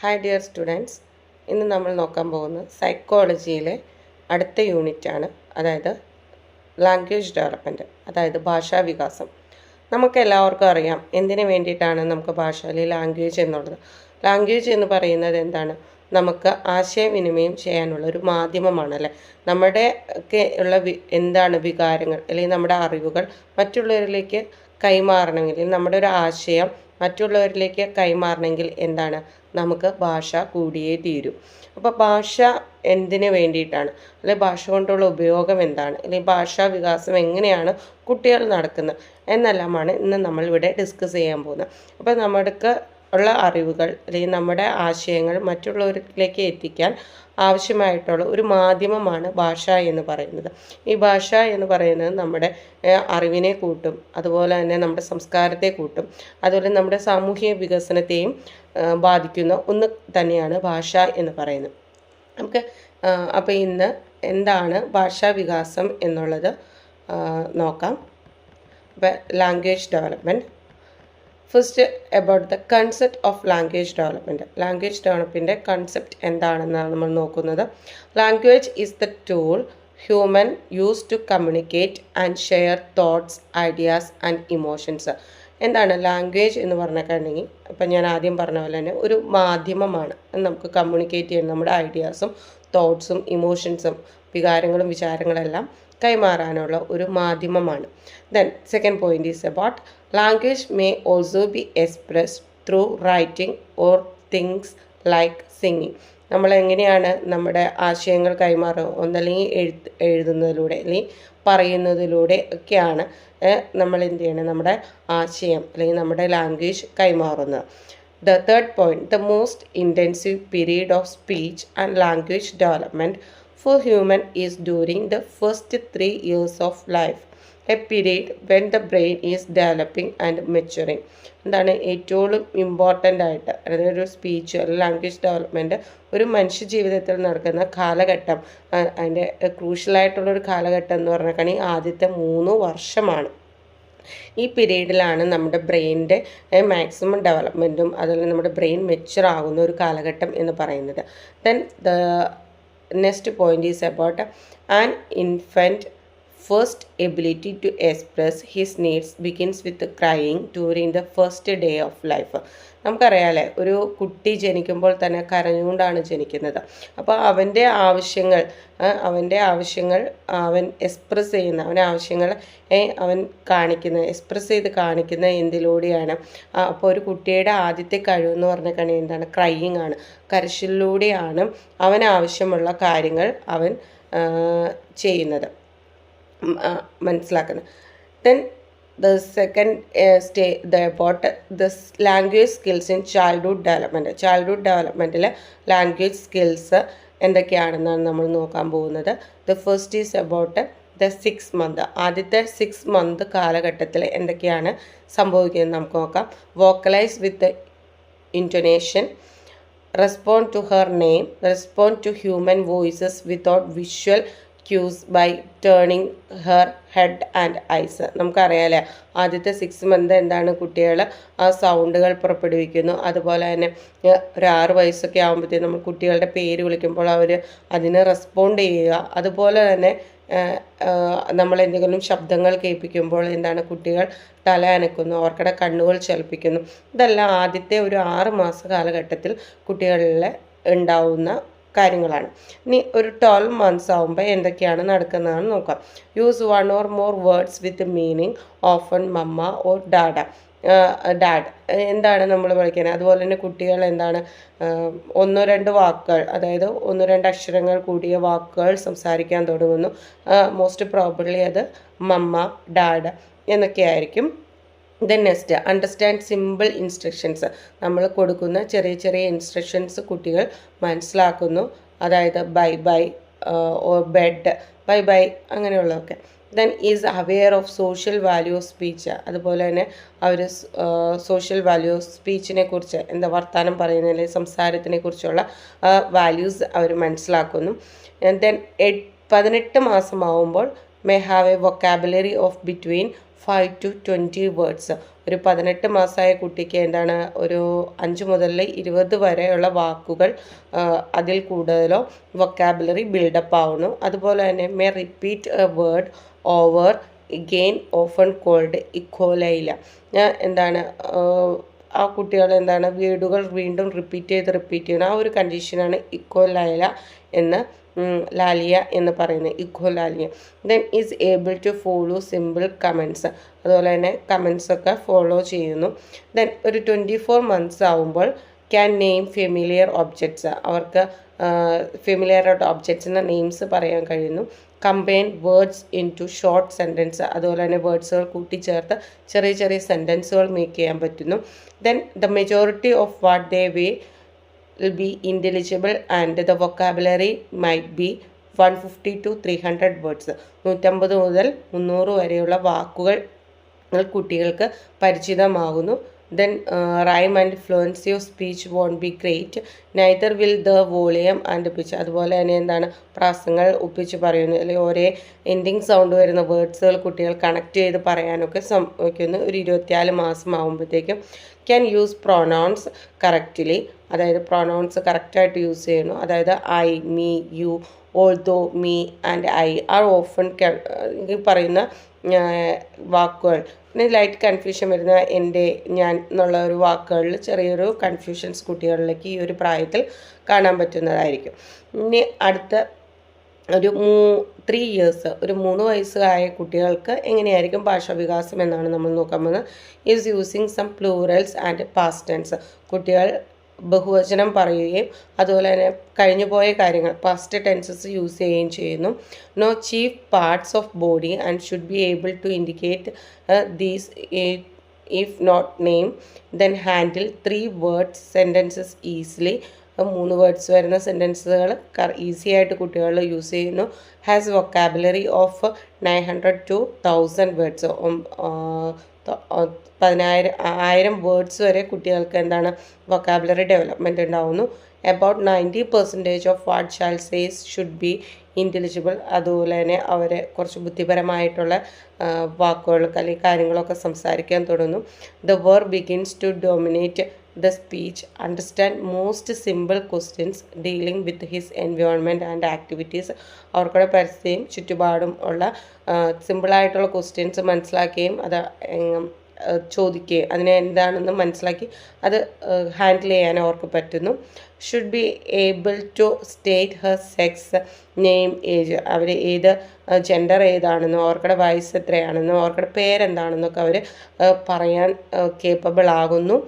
Hi dear students, ഇന്ന് നമ്മൾ നോക്കാൻ പോകുന്നത് സൈക്കോളജിയിലെ അടുത്ത യൂണിറ്റാണ്, അതായത് ലാംഗ്വേജ് ഡെവലപ്മെൻറ്റ്, അതായത് ഭാഷാവികാസം. നമുക്ക് എല്ലാവർക്കും അറിയാം എന്തിനു വേണ്ടിയിട്ടാണ് നമുക്ക് ഭാഷയിൽ ലാംഗ്വേജ് എന്നുള്ളത്. ലാംഗ്വേജ് എന്ന് പറയുന്നത് എന്താണ്? നമുക്ക് ആശയവിനിമയം ചെയ്യാനുള്ള ഒരു മാധ്യമമാണല്ലേ. നമ്മുടെ ഒക്കെ ഉള്ള എന്താണ് വികാരങ്ങൾ അല്ലെങ്കിൽ നമ്മുടെ അറിവുകൾ മറ്റുള്ളവരിലേക്ക് കൈമാറണമെങ്കിൽ, നമ്മുടെ ഒരു ആശയം മറ്റുള്ളവരിലേക്ക് കൈമാറണമെങ്കിൽ എന്താണ്, നമുക്ക് ഭാഷ കൂടിയേ തീരൂ. അപ്പോൾ ഭാഷ എന്തിനു വേണ്ടിയിട്ടാണ്, അല്ലെങ്കിൽ ഭാഷ കൊണ്ടുള്ള ഉപയോഗം എന്താണ്, അല്ലെങ്കിൽ ഭാഷാ വികാസം എങ്ങനെയാണ് കുട്ടികൾ നടക്കുന്നത് എന്നെല്ലാമാണ് ഇന്ന് നമ്മളിവിടെ ഡിസ്കസ് ചെയ്യാൻ പോകുന്നത്. അപ്പോൾ നമ്മൾക്ക് ഉള്ള അറിവുകൾ അല്ലെങ്കിൽ നമ്മുടെ ആശയങ്ങൾ മറ്റുള്ളവരിലേക്ക് എത്തിക്കാൻ ആവശ്യമായിട്ടുള്ള ഒരു മാധ്യമമാണ് ഭാഷ എന്ന് പറയുന്നത്. ഈ ഭാഷ എന്ന് പറയുന്നത് നമ്മുടെ അറിവിനെ കൂട്ടും, അതുപോലെ തന്നെ നമ്മുടെ സംസ്കാരത്തെ കൂട്ടും, അതുപോലെ നമ്മുടെ സാമൂഹിക വികസനത്തെയും ബാധിക്കുന്ന ഒന്ന് തന്നെയാണ് ഭാഷ എന്ന് പറയുന്നത്. നമുക്ക് അപ്പോൾ ഇന്ന് എന്താണ് ഭാഷാ വികാസം എന്നുള്ളത് നോക്കാം. അപ്പോൾ language development. First about the concept of language development. Language ഡെവലപ്മെൻറ്റിൻ്റെ കൺസെപ്റ്റ് എന്താണെന്നാണ് നമ്മൾ നോക്കുന്നത്. Language is the tool human use to communicate and share thoughts, ideas and emotions. എന്താണ് ലാംഗ്വേജ് എന്ന് പറഞ്ഞിട്ടുണ്ടെങ്കിൽ, ഇപ്പം ഞാൻ ആദ്യം പറഞ്ഞ പോലെ തന്നെ ഒരു മാധ്യമമാണ്. നമുക്ക് കമ്മ്യൂണിക്കേറ്റ് ചെയ്യുന്ന നമ്മുടെ ഐഡിയാസും തോട്ട്സും ഇമോഷൻസും വികാരങ്ങളും വിചാരങ്ങളെല്ലാം കൈമാറാനുള്ള ഒരു മാധ്യമമാണ്. Then second point is about language may also be expressed through writing or things like singing. നമ്മളെങ്ങനെയാണ് നമ്മുടെ ആശയങ്ങൾ കൈമാറുക, ഒന്നല്ലെങ്കിൽ എഴുതുന്നതിലൂടെ അല്ലെങ്കിൽ പറയുന്നതിലൂടെ ഒക്കെയാണ് നമ്മൾ എന്ത് ചെയ്യണം, നമ്മുടെ ആശയം അല്ലെങ്കിൽ നമ്മുടെ ലാംഗ്വേജ് കൈമാറുന്നത്. The third point, the most intensive period of speech and language development for human is during the first 3 years of life, a period when the brain is developing and maturing. എന്താണ് ഏറ്റവും important ആയിട്ട്, അതായത് ഒരു speech language development ഒരു മനുഷ്യ ജീവിതത്തിൽ നടക്കുന്ന കാലഘട്ടം, അതിൻ്റെ ക്രൂഷ്യലായിട്ടുള്ളൊരു കാലഘട്ടം എന്ന് പറഞ്ഞിട്ടുണ്ടെങ്കിൽ ആദ്യത്തെ 3 വർഷമാണ്. ഈ പീരീഡിലാണ് നമ്മുടെ ബ്രെയിനിൻ്റെ മാക്സിമം ഡെവലപ്മെൻറ്റും അതുപോലെ നമ്മുടെ ബ്രെയിൻ മെച്യൂർ ആകുന്ന ഒരു കാലഘട്ടം എന്ന് പറയുന്നത്. Then the next point is about an infant first ability to express his needs begins with crying during the first day of life. നമുക്കറിയാമല്ലേ, ഒരു കുട്ടി ജനിക്കുമ്പോൾ തന്നെ കരഞ്ഞുകൊണ്ടാണ് ജനിക്കുന്നത്. അപ്പോൾ അവൻ്റെ ആവശ്യങ്ങൾ അവൻ എക്സ്പ്രസ് ചെയ്യുന്ന, അവൻ്റെ ആവശ്യങ്ങൾ അവൻ എക്സ്പ്രസ് ചെയ്ത് കാണിക്കുന്ന എന്തിലൂടെയാണ്? അപ്പോൾ ഒരു കുട്ടിയുടെ ആദ്യത്തെ കഴിവെന്ന് പറഞ്ഞിട്ടുണ്ടെങ്കിൽ എന്താണ്? ക്രൈയിങ് ആണ്. കരച്ചിലൂടെയാണ് അവൻ ആവശ്യമുള്ള കാര്യങ്ങൾ അവൻ ചെയ്യുന്നത്, മനസ്സിലാക്കുന്നത്. Then the second about the language skills in childhood development language skills എന്തൊക്കെയാണെന്നാണ് നമ്മൾ നോക്കാൻ പോകുന്നത്. The first is about the 6 month. ആദ്യത്തെ 6 month കാലഘട്ടത്തിൽ എന്തൊക്കെയാണ് സംഭവിക്കുന്നത് നമുക്ക് നോക്കാം. Vocalize with intonation, respond to her name, respond to human voices without visual cues by turning her head and eyes. നമുക്കറിയാമല്ലേ, ആദ്യത്തെ 6 month എന്താണ്, കുട്ടികൾ ആ സൗണ്ടുകൾ പുറപ്പെടുവിക്കുന്നു. അതുപോലെ തന്നെ ഒരു 6 വയസ്സൊക്കെ ആകുമ്പോഴത്തേക്കും നമ്മൾ കുട്ടികളുടെ പേര് വിളിക്കുമ്പോൾ അവർ അതിന് റെസ്പോണ്ട് ചെയ്യുക. അതുപോലെ തന്നെ നമ്മൾ എന്തെങ്കിലും ശബ്ദങ്ങൾ കേൾപ്പിക്കുമ്പോൾ എന്താണ്, കുട്ടികൾ തല അനക്കുന്നു, അവർക്കടെ കണ്ണുകൾ ചലിപ്പിക്കുന്നു. ഇതെല്ലാം ആദ്യത്തെ ഒരു 6 മാസ കാലഘട്ടത്തിൽ കുട്ടികളിൽ ഉണ്ടാവുന്ന കാര്യങ്ങളാണ്. ഇനി ഒരു 12 months ആകുമ്പോൾ എന്തൊക്കെയാണ് നടക്കുന്നതെന്ന് നോക്കാം. Use 1 or more words with meaning, often mama or dad. എന്താണ് നമ്മൾ പഠിക്കുന്നത്. അതുപോലെ തന്നെ കുട്ടികൾ എന്താണ് 1-2 വാക്കുകൾ, അതായത് 1-2 അക്ഷരങ്ങൾ കൂടിയ വാക്കുകൾ സംസാരിക്കാൻ തുടങ്ങുന്നു. മോസ്റ്റ് പ്രോബബ്ലി അത് മമ്മ, ഡാഡ് എന്നൊക്കെ ആയിരിക്കും. Then next, understand simple instructions. നമ്മൾ കൊടുക്കുന്ന ചെറിയ ചെറിയ ഇൻസ്ട്രക്ഷൻസ് കുട്ടികൾ മനസ്സിലാക്കുന്നു. അതായത് bye bye or bed, bye bye അങ്ങനെയുള്ളതൊക്കെ. Then is aware of social value of speech. അതുപോലെ തന്നെ അവർ സോഷ്യൽ വാല്യൂ ഓഫ് സ്പീച്ചിനെ കുറിച്ച്, എന്താ വർത്തമാനം പറയുന്നതിൽ സംസാരത്തിനെ കുറിച്ചുള്ള വാല്യൂസ് അവർ മനസ്സിലാക്കുന്നു. ദെൻ 18 മാസമാവുമ്പോൾ may have a vocabulary of between 5 to 20 words. ഒരു 18 മാസമായ കുട്ടിക്ക് എന്താണ് ഒരു 5 മുതൽ 20 വരെയുള്ള വാക്കുകൾ അതിൽ കൂടുതലോ വൊക്കാബുലറി ബിൽഡപ്പ് ആവുന്നു. അതുപോലെ തന്നെ may repeat a word over again often called echolalia. എന്താണ് ആ കുട്ടികൾ എന്താണ് വീടുകൾ വീണ്ടും റിപ്പീറ്റ് ചെയ്യുന്ന ആ ഒരു കണ്ടീഷനാണ് ഇക്കോലൈല എന്ന് ലാലിയ എന്ന് പറയുന്നത്, echolalia. Then is able to follow simple commands, അതുപോലെ തന്നെ കമൻസ് ഒക്കെ ഫോളോ ചെയ്യുന്നു. ദെൻ ഒരു 24 months ആവുമ്പോൾ ക്യാൻ നെയിം ഫെമിലിയർ ഒബ്ജക്ട്സ്, അവർക്ക് ഫെമിലിയർ ആയിട്ട് ഒബ്ജക്ട്സിൻ്റെ നെയിംസ് പറയാൻ കഴിയുന്നു. Combine words into short sentence, അതുപോലെ തന്നെ വേർഡ്സുകൾ കൂട്ടിച്ചേർത്ത് ചെറിയ ചെറിയ സെൻറ്റൻസുകൾ മേക്ക് ചെയ്യാൻ പറ്റുന്നു. Then the majority of what they will be intelligible and the vocabulary might be 150 to 300 words. 150 മുതൽ 300 വരെയുള്ള വാക്കുകൾ കുട്ടികൾക്ക് പരിചിതമാകുന്നു. Then rhyme and fluency of speech won't be great, neither will the volume and pitch. അതുപോലെ തന്നെ എന്താണ് പ്രാസങ്ങൾ ഒപ്പിച്ച് പറയുന്നു, അല്ലെങ്കിൽ ഒരേ എൻഡിങ് സൗണ്ട് വരുന്ന വേർഡ്സുകൾ കുട്ടികൾ കണക്ട് ചെയ്ത് പറയാനൊക്കെ ശ്രമിക്കുന്നു. ഒരു 24 മാസം ആകുമ്പോഴത്തേക്കും ക്യാൻ യൂസ് പ്രൊനൗൺസ് കറക്റ്റ്ലി, അതായത് പ്രൊനൗൺസ് കറക്റ്റായിട്ട് യൂസ് ചെയ്യുന്നു. അതായത് I, me, you, although, me and I are often പറയുന്ന വാക്കുകൾ. പിന്നെ ലൈറ്റ് കൺഫ്യൂഷൻ വരുന്ന എൻ്റെ, ഞാൻ എന്നുള്ള ഒരു വാക്കുകളിൽ ചെറിയൊരു കൺഫ്യൂഷൻസ് കുട്ടികളിലേക്ക് ഈ ഒരു പ്രായത്തിൽ കാണാൻ പറ്റുന്നതായിരിക്കും. ഇനി അടുത്ത ഒരു 3 years, ഒരു 3 വയസ്സായ കുട്ടികൾക്ക് എങ്ങനെയായിരിക്കും ഭാഷാവികാസം എന്നാണ് നമ്മൾ നോക്കാൻ പോകുന്നത്. Is using some plurals and past tense, കുട്ടികൾ ബഹുവചനം പറയുകയും അതുപോലെ തന്നെ കഴിഞ്ഞു പോയ കാര്യങ്ങൾ പാസ്റ്റ് ടെൻസസ് യൂസ് ചെയ്യുകയും ചെയ്യുന്നു. Know chief parts of body and should be able to indicate these if not name. Then handle 3 words sentences easily, 3 words വരുന്ന സെൻറ്റൻസുകൾ ഈസി ആയിട്ട് കുട്ടികൾ യൂസ് ചെയ്യുന്നു. Has vocabulary of 900 to 1000 words, 1000 words വരെ കുട്ടികൾക്ക് എന്താണ് വൊക്കാബുലറി ഡെവലപ്മെൻറ്റ് ഉണ്ടാവുന്നു. About 90% of what child says should be intelligible, അതുപോലെ തന്നെ അവരെ കുറച്ച് ബുദ്ധിപരമായിട്ടുള്ള വാക്കുകളൊക്കെ അല്ലെങ്കിൽ കാര്യങ്ങളൊക്കെ സംസാരിക്കാൻ തുടങ്ങുന്നു. The word begins to dominate the speech, understand most simple questions dealing with his environment and activities, അവർക്കുടെ പരിസ്ഥിതിയും ചുറ്റുപാടും ഉള്ള സിമ്പിളായിട്ടുള്ള ക്വസ്റ്റ്യൻസ് മനസ്സിലാക്കുകയും അത് ചോദിക്കുകയും അതിനെ എന്താണെന്ന് മനസ്സിലാക്കി അത് ഹാൻഡിൽ ചെയ്യാൻ അവർക്ക് പറ്റുന്നു. Should be able to state her sex, name, age, അവർ ഏത് ജെൻഡർ ഏതാണെന്നോ അവർക്കുടെ വയസ്സ് എത്രയാണെന്നോ അവർക്കുടെ പേരെന്താണെന്നൊക്കെ അവർ പറയാൻ കേപ്പബിൾ ആകുന്നു.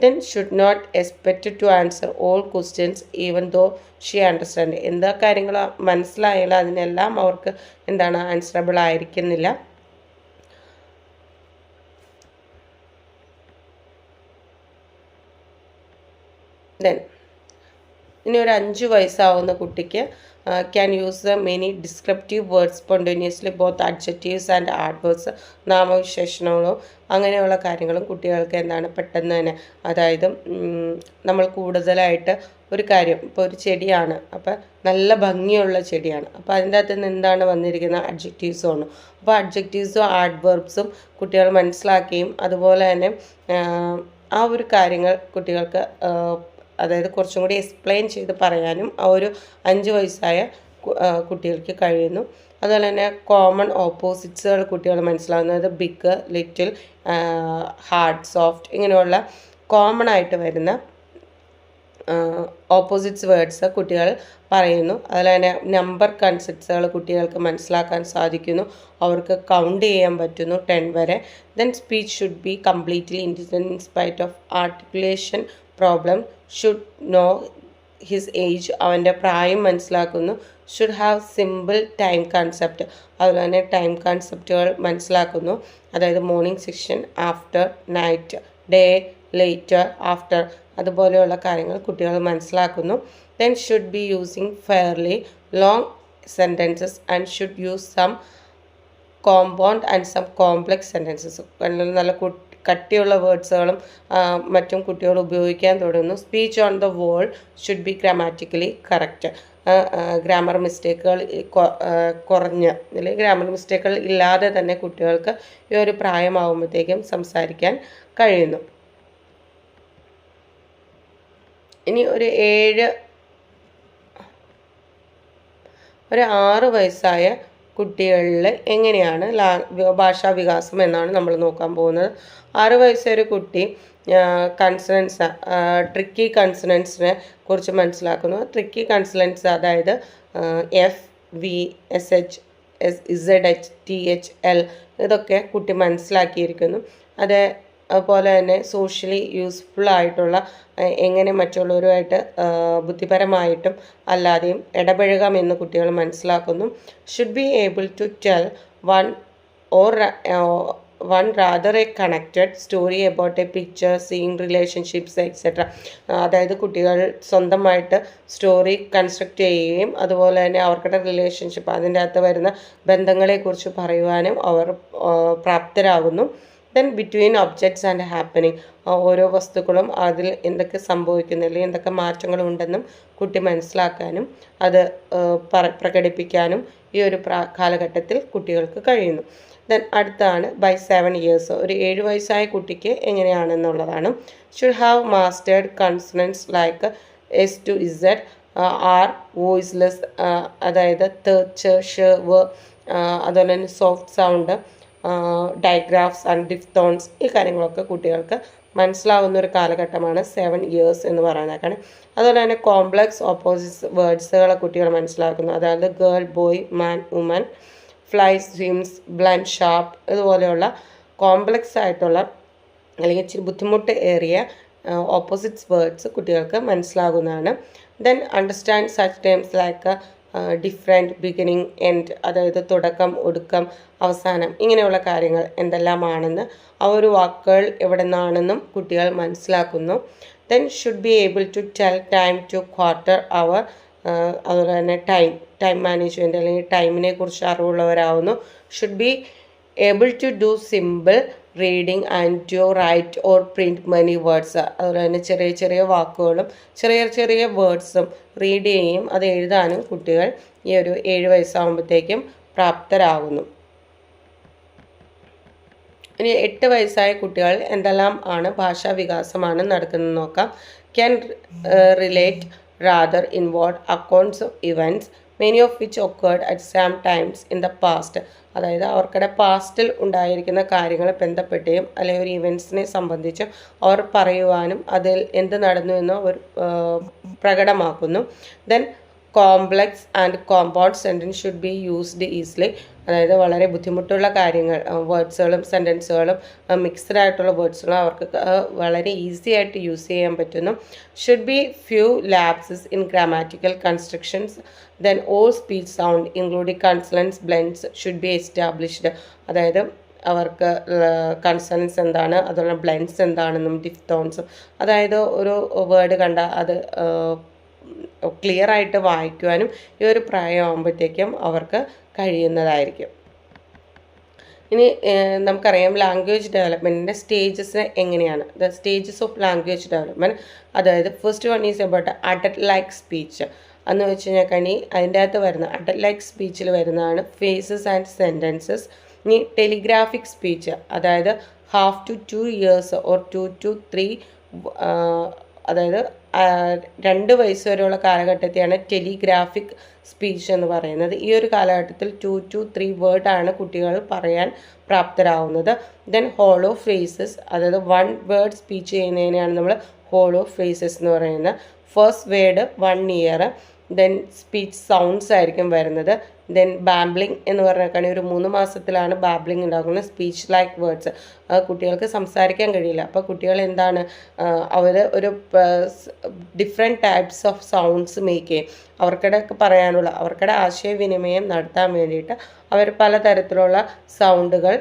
Then should not expect to answer all questions even though she understand, എന്താ കാര്യങ്ങൾ മനസ്സിലായാലും അതിനെല്ലാം അവർക്ക് എന്താണ് ആൻസറബിൾ ആയിരിക്കുന്നില്ല. ദെൻ ഇനി ഒരു 5 വയസ്സാവുന്ന കുട്ടിക്ക് can use many descriptive words spontaneously, both adjectives and adverbs, നാമവിശേഷണങ്ങളും അങ്ങനെയുള്ള കാര്യങ്ങളും കുട്ടികൾക്ക് എന്താണ് പെട്ടെന്ന് തന്നെ, അതായത് നമ്മൾ കൂടുതലായിട്ട് ഒരു കാര്യം, ഇപ്പോൾ ഒരു ചെടിയാണ്, അപ്പോൾ നല്ല ഭംഗിയുള്ള ചെടിയാണ്, അപ്പോൾ അതിൻ്റെ അകത്ത് നിന്ന് എന്താണ് വന്നിരിക്കുന്നത് അഡ്ജക്റ്റീവ്സുമാണ്. അപ്പോൾ അഡ്ജക്റ്റീവ്സും ആഡ്വേർബ്സും കുട്ടികൾ മനസ്സിലാക്കുകയും അതുപോലെ തന്നെ ആ ഒരു കാര്യങ്ങൾ കുട്ടികൾക്ക് അതായത് കുറച്ചും കൂടി എക്സ്പ്ലെയിൻ ചെയ്ത് പറയാനും ആ ഒരു 5 വയസ്സായ കുട്ടികൾക്ക് കഴിയുന്നു. അതുപോലെ തന്നെ കോമൺ ഓപ്പോസിറ്റ്സുകൾ കുട്ടികൾ മനസ്സിലാകുന്നത് ബിഗ്, ലിറ്റിൽ, ഹാർഡ്, സോഫ്റ്റ്, ഇങ്ങനെയുള്ള കോമൺ ആയിട്ട് വരുന്ന ഓപ്പോസിറ്റ്സ് വേർഡ്സ് കുട്ടികൾ പറയുന്നു. അതുപോലെ തന്നെ നമ്പർ കൺസെപ്റ്റ്സുകൾ കുട്ടികൾക്ക് മനസ്സിലാക്കാൻ സാധിക്കുന്നു, അവർക്ക് കൗണ്ട് ചെയ്യാൻ പറ്റുന്നു 10 വരെ. Then speech should be completely independent in spite of articulation problem, should know his age, അവൻ്റെ പ്രായം മനസ്സിലാക്കുന്നു. Should have simple time concept, അതുപോലെ തന്നെ ടൈം കൺസെപ്റ്റുകൾ മനസ്സിലാക്കുന്നു, അതായത് morning section, after, night, day, later, after, അതുപോലെയുള്ള കാര്യങ്ങൾ കുട്ടികൾ മനസ്സിലാക്കുന്നു. Then should be using fairly long sentences and should use some compound and some complex sentences, നല്ല കട്ടിയുള്ള വേർഡ്സുകളും മറ്റും കുട്ടികൾ ഉപയോഗിക്കാൻ തുടങ്ങുന്നു. Speech on the world should be grammatically correct, grammar മിസ്റ്റേക്കുകൾ കുറഞ്ഞ് അല്ലെങ്കിൽ ഗ്രാമർ മിസ്റ്റേക്കുകൾ ഇല്ലാതെ തന്നെ കുട്ടികൾക്ക് ഈ ഒരു പ്രായമാകുമ്പോഴത്തേക്കും സംസാരിക്കാൻ കഴിയുന്നു. ഇനി ഒരു 6 വയസ്സായ കുട്ടികളിൽ എങ്ങനെയാണ് ഭാഷാ വികാസം എന്നാണ് നമ്മൾ നോക്കാൻ പോകുന്നത്. 6 വയസ്സൊരു കുട്ടി കൺസണൻസ് ട്രിക്കി കൺസണൻസിനെ കുറിച്ച് മനസ്സിലാക്കുന്നു. ട്രിക്കി കൺസണൻസ് അതായത് F, V, S H, Z H, T H, L ഇതൊക്കെ കുട്ടി മനസ്സിലാക്കിയിരിക്കുന്നു. അതുപോലെ തന്നെ സോഷ്യലി യൂസ്ഫുൾ ആയിട്ടുള്ള എങ്ങനെ മറ്റുള്ളവരുമായിട്ട് ബുദ്ധിപരമായിട്ടും അല്ലാതെയും ഇടപഴകാമെന്ന് കുട്ടികൾ മനസ്സിലാക്കുന്നു. Should be able to tell one rather a connected story about a picture, seeing relationships, etc. അതായത് കുട്ടികൾ സ്വന്തമായിട്ട് സ്റ്റോറി കൺസ്ട്രക്റ്റ് ചെയ്യുകയും അതുപോലെ തന്നെ അവർക്കുടെ റിലേഷൻഷിപ്പ് അതിൻ്റെ അകത്ത് വരുന്ന ബന്ധങ്ങളെക്കുറിച്ച് പറയുവാനും അവർ പ്രാപ്തരാകുന്നു. Then between objects and happening, ഓരോ വസ്തുക്കളും അതിൽ എന്തൊക്കെ സംഭവിക്കുന്നു അല്ലെങ്കിൽ എന്തൊക്കെ മാറ്റങ്ങളുണ്ടെന്നും കുട്ടി മനസ്സിലാക്കാനും അത് പ്രകടിപ്പിക്കാനും ഈ ഒരു കാലഘട്ടത്തിൽ കുട്ടികൾക്ക് കഴിയുന്നു. ദെൻ അടുത്താണ് ബൈ 7 years, ഒരു 7 വയസ്സായ കുട്ടിക്ക് എങ്ങനെയാണെന്നുള്ളതാണ്. Should have mastered consonants like S to Z, are voiceless, അതായത് ത, ച, ഷ, വ, അതുപോലെ തന്നെ soft sound, digraphs and diphthongs, ഈ കാര്യങ്ങളൊക്കെ കുട്ടികൾക്ക് മനസ്സിലാവുന്ന ഒരു കാലഘട്ടമാണ് 7 years എന്ന് പറയുന്നതൊക്കെയാണ്. അതുപോലെ തന്നെ കോംപ്ലക്സ് ഓപ്പോസിറ്റ്സ് വേർഡ്സുകളെ കുട്ടികൾ മനസ്സിലാക്കുന്നു. അതായത് girl, boy, man, woman, fly, swims, blunt, sharp ഇതുപോലെയുള്ള കോംപ്ലക്സ് ആയിട്ടുള്ള അല്ലെങ്കിൽ ഇച്ചിരി ബുദ്ധിമുട്ട് ഏറിയ ഓപ്പോസിറ്റ്സ് വേർഡ്സ് കുട്ടികൾക്ക് മനസ്സിലാകുന്നതാണ്. Then understand such terms like different, beginning, end, അതായത് തുടക്കം, ഒടുക്കം, അവസാനം, ഇങ്ങനെയുള്ള കാര്യങ്ങൾ എന്തെല്ലാമാണെന്ന് ആ ഒരു വാക്കുകൾ എവിടെ നിന്നാണെന്നും കുട്ടികൾ മനസ്സിലാക്കുന്നു. Then should be able to tell time to quarter hour, അതുപോലെ തന്നെ ടൈം മാനേജ്മെൻറ്റ് അല്ലെങ്കിൽ ടൈമിനെ കുറിച്ച് അറിവുള്ളവരാകുന്നു. Should be able to do simple reading and to write or print many words, അതുപോലെ തന്നെ ചെറിയ ചെറിയ വാക്കുകളും ചെറിയ ചെറിയ വേർഡ്സും റീഡ് ചെയ്യുകയും അത് എഴുതാനും കുട്ടികൾ ഈ ഒരു 7 വയസ്സാകുമ്പോഴത്തേക്കും പ്രാപ്തരാകുന്നു. ഇനി 8 വയസ്സായ കുട്ടികൾ എന്തെല്ലാം ആണ് ഭാഷാ വികാസമാണ് നടക്കുന്നത് നോക്കാം. Can relate rather involved accounts of events, many of which occurred at some times in the past. അതായത് അവർക്കിടെ പാസ്റ്റിൽ ഉണ്ടായിരിക്കുന്ന കാര്യങ്ങളെ ബന്ധപ്പെട്ടുകയും അല്ലെങ്കിൽ ഒരു ഇവൻറ്റ്സിനെ സംബന്ധിച്ചും അവർ പറയുവാനും അതിൽ എന്ത് നടന്നു എന്ന് അവർ പ്രകടമാക്കുന്നു. Then complex and compound sentence should be used easily, അതായത് വളരെ ബുദ്ധിമുട്ടുള്ള കാര്യങ്ങൾ വേർഡ്സുകളും സെൻറ്റൻസുകളും മിക്സ്ഡ് ആയിട്ടുള്ള വേർഡ്സുകളും അവർക്ക് വളരെ ഈസി ആയിട്ട് യൂസ് ചെയ്യാൻ പറ്റുന്നു. Should B few lapses in grammatical constructions. Then all speech sound including consonants blends should be established, അതായത് അവർക്ക് കൺസണൻസ് എന്താണ്, അതുപോലെ ബ്ലെൻഡ്സ് എന്താണെന്നും ഡിഫ്തോൺസും, അതായത് ഒരു വേർഡ് കണ്ട അത് ക്ലിയർ ആയിട്ട് വായിക്കുവാനും ഈ ഒരു പ്രായമാകുമ്പോഴത്തേക്കും അവർക്ക് കഴിയുന്നതായിരിക്കും. ഇനി നമുക്കറിയാം ലാംഗ്വേജ് ഡെവലപ്മെൻറ്റിൻ്റെ സ്റ്റേജസ് എങ്ങനെയാണ്. The stages of language development, അതായത് first one is about adult like speech എന്ന് വെച്ച് കഴിഞ്ഞാൽ അതിൻ്റെ അകത്ത് വരുന്ന അഡൽട്ട് ലൈക്ക് സ്പീച്ചിൽ വരുന്നതാണ് ഫേസസ് ആൻഡ് സെൻറ്റൻസസ്. ഇനി ടെലിഗ്രാഫിക് സ്പീച്ച്, അതായത് 1/2 to 2 years or 2 to 3, അതായത് 2 വയസ്സ് വരെയുള്ള കാലഘട്ടത്തെയാണ് ടെലിഗ്രാഫിക് സ്പീച്ച് എന്ന് പറയുന്നത്. ഈ ഒരു കാലഘട്ടത്തിൽ 2 to 3 വേർഡാണ് കുട്ടികൾ പറയാൻ പ്രാപ്തരാകുന്നത്. ദെൻ ഹോളോ ഫ്രേസസ്, അതായത് 1 വേർഡ് സ്പീച്ച് ചെയ്യുന്നതിനെയാണ് നമ്മൾ ഹോളോ ഫ്രേസസ് എന്ന് പറയുന്നത്. First word 1 year. Then speech sounds ആയിരിക്കും വരുന്നത്. ദെൻ ബാബ്ലിംഗ് എന്ന് പറഞ്ഞാൽ ഒരു 3 മാസത്തിലാണ് ബാബ്ലിംഗ് ഉണ്ടാക്കുന്നത്. സ്പീച്ച് ലൈക്ക് വേർഡ്സ്, കുട്ടികൾക്ക് സംസാരിക്കാൻ കഴിയില്ല. അപ്പോൾ കുട്ടികൾ എന്താണ്, അവർ ഒരു different types of sounds make ചെയ്യും. അവർക്കിടെ പറയാനുള്ള അവർക്കിടെ ആശയവിനിമയം നടത്താൻ വേണ്ടിയിട്ട് അവർ പലതരത്തിലുള്ള സൗണ്ടുകൾ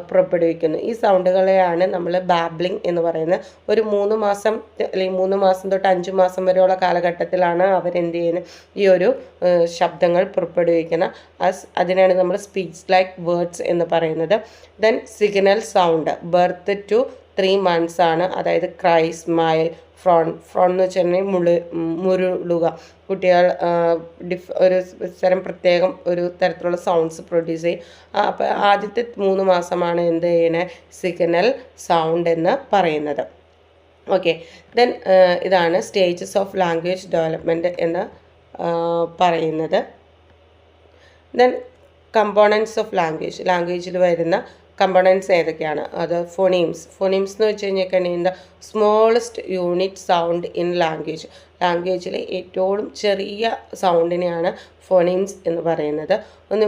പുറപ്പെടുവിക്കുന്നു. ഈ സൗണ്ടുകളെയാണ് നമ്മൾ ബാബ്ലിംഗ് എന്ന് പറയുന്നത്. ഒരു 3 മാസം അല്ലെങ്കിൽ 3 മാസം തൊട്ട് 5 മാസം വരെയുള്ള കാലഘട്ടത്തിലാണ് അവരെന്ത് ചെയ്യുന്നത്, ഈ ഒരു ശബ്ദങ്ങൾ പുറപ്പെടുവിക്കുന്നത്. അതിനാണ് നമ്മൾ സ്പീച്ച് ലൈക്ക് വേർഡ്സ് എന്ന് പറയുന്നത്. Then signal sound birth to 3 months ആണ്, അതായത് ക്രൈ, സ്മൈൽ, ഫ്രോൺ എന്ന് വെച്ചിട്ടുണ്ടെങ്കിൽ മുരുളുക. കുട്ടികൾ ഒരു തരം പ്രത്യേകം ഒരു തരത്തിലുള്ള സൗണ്ട്സ് പ്രൊഡ്യൂസ് ചെയ്യും. അപ്പോൾ ആദ്യത്തെ 3 മാസമാണ് എന്ത് ചെയ്യണേ, സിഗ്നൽ സൗണ്ട് എന്ന് പറയുന്നത്. ഓക്കെ, ദെൻ ഇതാണ് സ്റ്റേജസ് ഓഫ് ലാംഗ്വേജ് ഡെവലപ്മെൻറ്റ് എന്ന് പറയുന്നത്. ദെൻ കമ്പോണൻസ് ഓഫ് ലാംഗ്വേജിൽ വരുന്ന കമ്പോണൻസ് ഏതൊക്കെയാണ്? അത് ഫോണീംസ് എന്ന് വെച്ച് കഴിഞ്ഞിട്ടുണ്ടെങ്കിൽ സ്മോളസ്റ്റ് യൂണിറ്റ് സൗണ്ട് ഇൻ ലാംഗ്വേജിലെ ഏറ്റവും ചെറിയ സൗണ്ടിനെയാണ് ഫോണീംസ് എന്ന് പറയുന്നത്. ഒന്ന്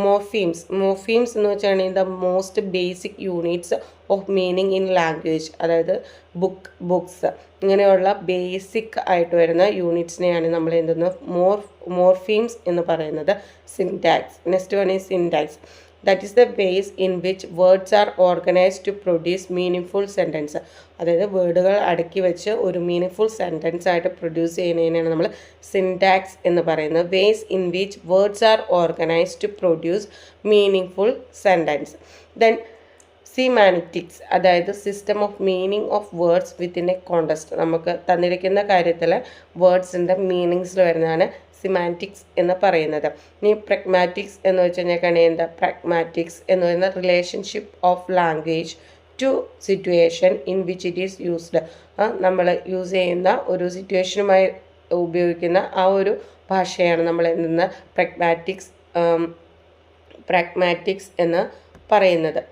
മോർഫീംസ് എന്ന് വെച്ചിട്ടുണ്ടെങ്കിൽ the most basic units of meaning in language, അതായത് ബുക്സ് ഇങ്ങനെയുള്ള ബേസിക് ആയിട്ട് വരുന്ന യൂണിറ്റ്സിനെയാണ് നമ്മൾ എന്തെന്ന് മോർഫീംസ് എന്ന് പറയുന്നത്. Next one is syntax. That is the ways in which words are organized to produce meaningful sentence. അതായത് വേർഡുകൾ അടക്കി വെച്ച് ഒരു മീനിങ്ഫുൾ സെൻറ്റൻസ് ആയിട്ട് പ്രൊഡ്യൂസ് ചെയ്യുന്നതിനാണ് നമ്മൾ സിൻടാക്സ് എന്ന് പറയുന്നത്. Ways in which words are organised to produce meaningful sentence. Then semantics, അതായത് system of meaning of words within a context. നമുക്ക് തന്നിരിക്കുന്ന കാര്യത്തിൽ വേർഡ്സിൻ്റെ മീനിങ്സിൽ വരുന്നതാണ് സിമാറ്റിക്സ് എന്ന് പറയുന്നത്. ഇനി പ്രഗ്മാറ്റിക്സ് എന്ന് വെച്ച് കഴിഞ്ഞാൽ എന്താ? പ്രഗ്മാറ്റിക്സ് എന്ന് പറയുന്ന relationship of language to situation in which it is used. നമ്മൾ യൂസ് ചെയ്യുന്ന ഒരു സിറ്റുവേഷനുമായി ഉപയോഗിക്കുന്ന ആ ഒരു ഭാഷയാണ് നമ്മൾ എന്തെന്ന് പ്രഗ്മാറ്റിക്സ് എന്ന് പറയുന്നത്.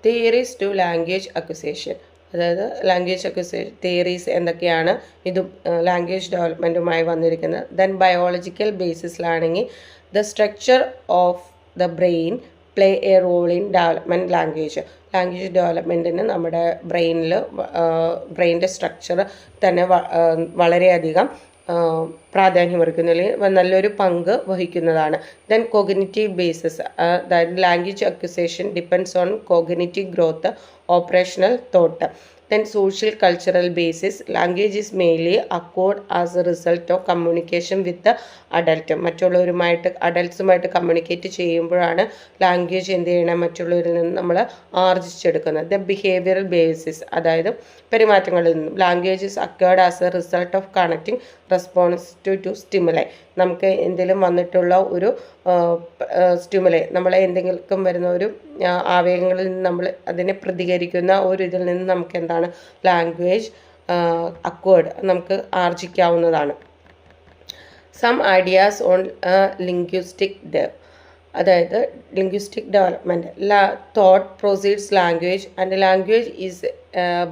തിയറീസ് ടു ലാംഗ്വേജ് അക്വിസിഷൻ, അതായത് ലാംഗ്വേജ് അക്വിസിഷൻ തിയറീസ് എന്തൊക്കെയാണ് ഇത് ലാംഗ്വേജ് ഡെവലപ്മെൻറ്റുമായി വന്നിരിക്കുന്നത്. ദെൻ ബയോളജിക്കൽ ബേസിസിലാണെങ്കിൽ the structure of the brain play a role in development language ഡെവലപ്മെൻറ്റിന് നമ്മുടെ ബ്രെയിനിൻ്റെ സ്ട്രക്ചർ തന്നെ വളരെയധികം പ്രാധാന്യമർഹിക്കുന്ന അല്ലെങ്കിൽ നല്ലൊരു പങ്ക് വഹിക്കുന്നതാണ്. ദെൻ കോഗ്നിറ്റീവ് ബേസിസ്, അതായത് language acquisition depends on cognitive growth, operational thought. Then social cultural basis, language is mainly acquired as a result of communication with the adult. മറ്റുള്ളവരുമായിട്ട് അഡൽട്ട്സുമായിട്ട് കമ്മ്യൂണിക്കേറ്റ് ചെയ്യുമ്പോഴാണ് ലാംഗ്വേജ് എന്ത് ചെയ്യണം, മറ്റുള്ളവരിൽ നിന്ന് നമ്മൾ ആർജിച്ചെടുക്കുന്നത്. ദ ബിഹേവിയറൽ ബേസിസ്, അതായത് പെരുമാറ്റങ്ങളിൽ നിന്നും. Language is acquired as a result of connecting response to stimuli. നമുക്ക് എന്തെങ്കിലും വന്നിട്ടുള്ള ഒരു സ്റ്റിമുലൈ, നമ്മളെ എന്തെങ്കിലും വരുന്ന ഒരു ആവേഗങ്ങളിൽ നിന്ന് നമ്മൾ അതിനെ പ്രതികരിക്കുന്ന ഒരു ഇതിൽ നിന്ന് നമുക്ക് എന്താണ് ലാംഗ്വേജ് അക്വേർഡ് നമുക്ക് ആർജിക്കാവുന്നതാണ്. സം ഐഡിയാസ് ഓൺ ലിംഗ്വിസ്റ്റിക് അതായത് linguistic development. Thought proceeds language and language is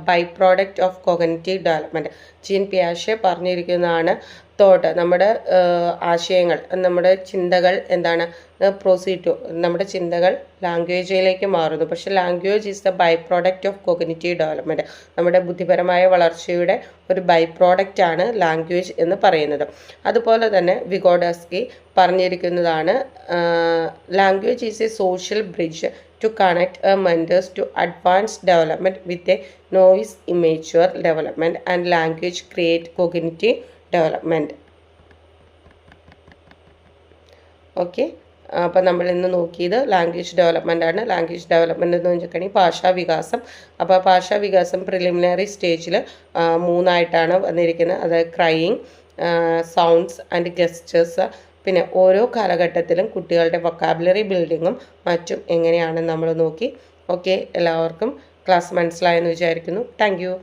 by product of cognitive development. Jean പിയാഷെ പറഞ്ഞിരിക്കുന്നതാണ് തോട്ട്, നമ്മുടെ ആശയങ്ങൾ, നമ്മുടെ ചിന്തകൾ എന്താണ് പ്രൊസീഡ് നമ്മുടെ ചിന്തകൾ ലാംഗ്വേജിലേക്ക് മാറുന്നു. പക്ഷേ language is the by product of cognitive development. നമ്മുടെ ബുദ്ധിപരമായ വളർച്ചയുടെ ഒരു ബൈ പ്രോഡക്റ്റാണ് ലാംഗ്വേജ് എന്ന് പറയുന്നത്. അതുപോലെ തന്നെ വിഗോഡസ്കി പറഞ്ഞിരിക്കുന്നതാണ് language is a social bridge to connect mentors to advanced development with a novice immature development, and language create cognitive development. Okay, അപ്പോൾ നമ്മൾ ഇന്ന് നോക്കിയത് ലാംഗ്വേജ് ഡെവലപ്മെൻ്റ് ആണ്. ലാംഗ്വേജ് ഡെവലപ്മെൻ്റ് എന്ന് വെച്ചിട്ടുണ്ടെങ്കിൽ ഭാഷാവികാസം. അപ്പോൾ ഭാഷാവികാസം പ്രിലിമിനറി സ്റ്റേജിൽ 3 വന്നിരിക്കുന്നത്. അതായത് ക്രൈയിങ്, സൗണ്ട്സ് ആൻഡ് ഗെസ്റ്റേഴ്സ്. പിന്നെ ഓരോ കാലഘട്ടത്തിലും കുട്ടികളുടെ വൊക്കാബുലറി ബിൽഡിങ്ങും മറ്റും എങ്ങനെയാണെന്ന് നമ്മൾ നോക്കി. ഓക്കെ, എല്ലാവർക്കും ക്ലാസ് മനസ്സിലായെന്ന് വിചാരിക്കുന്നു. Thank you.